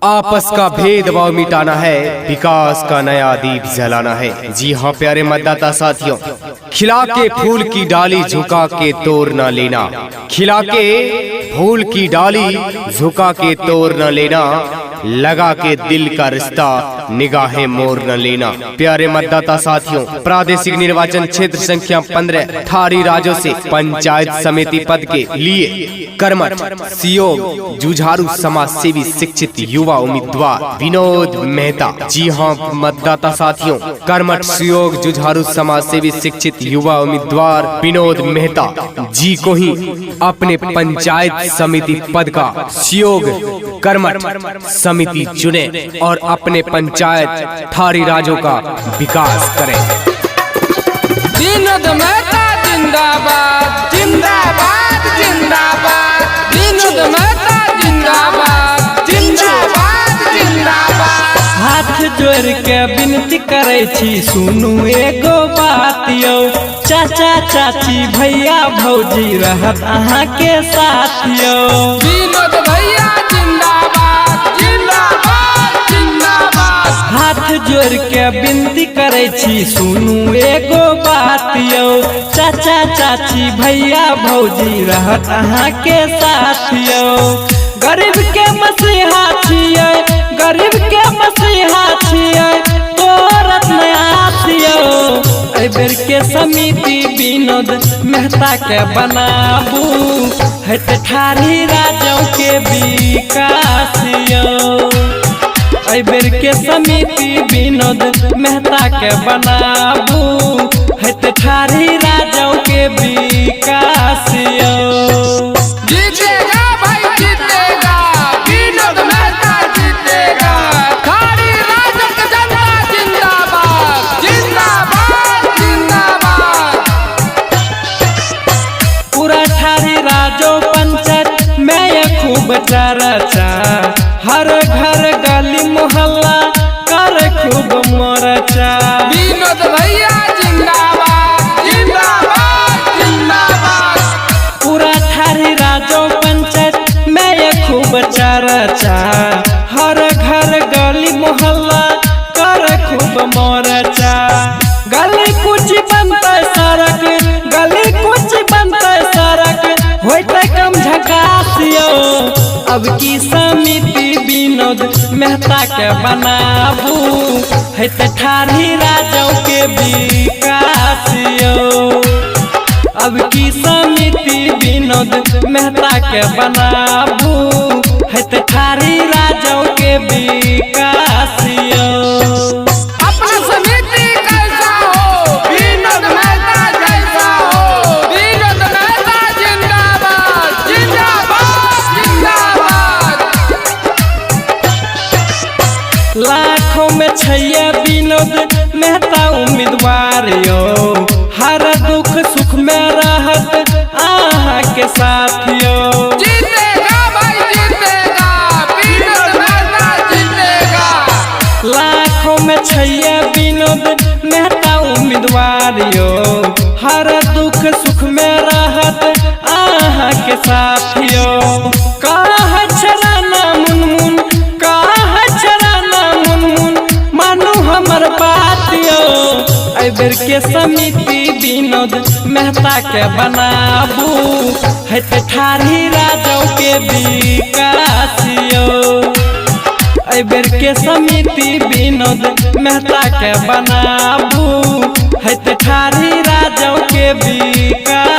आपस का भेदभाव मिटाना है, विकास का नया दीप जलाना है। जी हाँ प्यारे मतदाता साथियों, खिला के फूल की डाली झुका के तोड़ न लेना, खिला के फूल की डाली झुका के तोड़ न लेना, लगा के दिल का रिश्ता निगाहें मोर न लेना। प्यारे मतदाता साथियों, प्रादेशिक निर्वाचन क्षेत्र संख्या 15 थारी राज्यों से पंचायत समिति पद के लिए कर्मठ, सहयोग, जुझारू, समाज सेवी, शिक्षित युवा उम्मीदवार विनोद मेहता। जी हाँ मतदाता साथियों, कर्मठ, सहयोग, जुझारू, समाज सेवी, शिक्षित युवा उम्मीदवार विनोद मेहता जी को ही अपने पंचायत समिति पद का सहयोग कर्मठ समिति चुने और अपने पंचायत थारी राज्यों का विकास करें। विनोद मेहता जिंदाबाद जिंदाबाद जिंदाबाद, विनोद मेहता जिंदाबाद जिंदाबाद जिंदाबाद। हाथ जोड़ के विनती करे छी, सुनू एगो बात यौ, चाचा चाची भैया भौजी रहत अहाँ के साथ यौ। विनोद भैया जिंदाबाद जिंदाबाद जिंदाबाद। हाथ जोड़ के विनती करे छी, सुनू एगो बात यौ, चाचा चाची भैया भौजी रहत अहाँ के साथ यौ। गरीब के मसीहा छियै, गरीब के मसीहा छियै, तोरत नया छियौ। एहि बेर के समिति विनोद मेहता के बनाबू, हेत ठारी राज्यों के विकास यौ। एहि बेर के समिति विनोद मेहता के बनाबू, हेत ठारी राज्यों के विकास यौ। जीतेगा भाई जीतेगा, विनोद मेहता जीतेगा, थारी राज्य की जनता जिंदाबाद जिंदाबाद जिंदाबाद। पूरा ठारी राज्यों पंचायत में ये खूब चर्चा, हर घर गली मोहल्ला कर खूब मोर्चा। विनोद भैया जिंदाबाद जिंदाबाद जिंदाबाद। पूरा ठारी राज्यों पंचायत में ये खूब चर्चा, हर घर गली मोहल्ला कर खूब मोर्चा। गली कुछ बनते सड़क, गली कुछ बनते सड़क, होते कम झकास यौ। अब की समिति विनोद मेहता के बनाबू, हेत ठारी राज्यों के विकास यौ। अब की समिति विनोद मेहता के बनाबू, हेत ठारी राज्यों के विकास यौ। अपना समिति कैसा हो, विनोद मेहता जैसा हो, विनोद मेहता जिंदाबाद जिंदाबाद जिंदाबाद। लाखों में छैया विनोद मेहता उम्मीदवार यौ, हर दुख सुख में रहत अहाँ के साथ यौ। जीतेगा भाई जीतेगा, विनोद मेहता जीतेगा। लाखों में छैया विनोद मेहता उम्मीदवार यौ, हर दुख सुख में रहत अहाँ के साथ यौ। कहाँ छराना मुनमुन, कहाँ छराना मुनमुन, मानू हमर बात यौ। एहि बेर के समिति विनोद मेहता के बनाबू, हेत ठारी राज्यों के विकास यौ। एहि बेर के समिति विनोद मेहता के बनाबू, हेत ठारी राज्यों के विकास।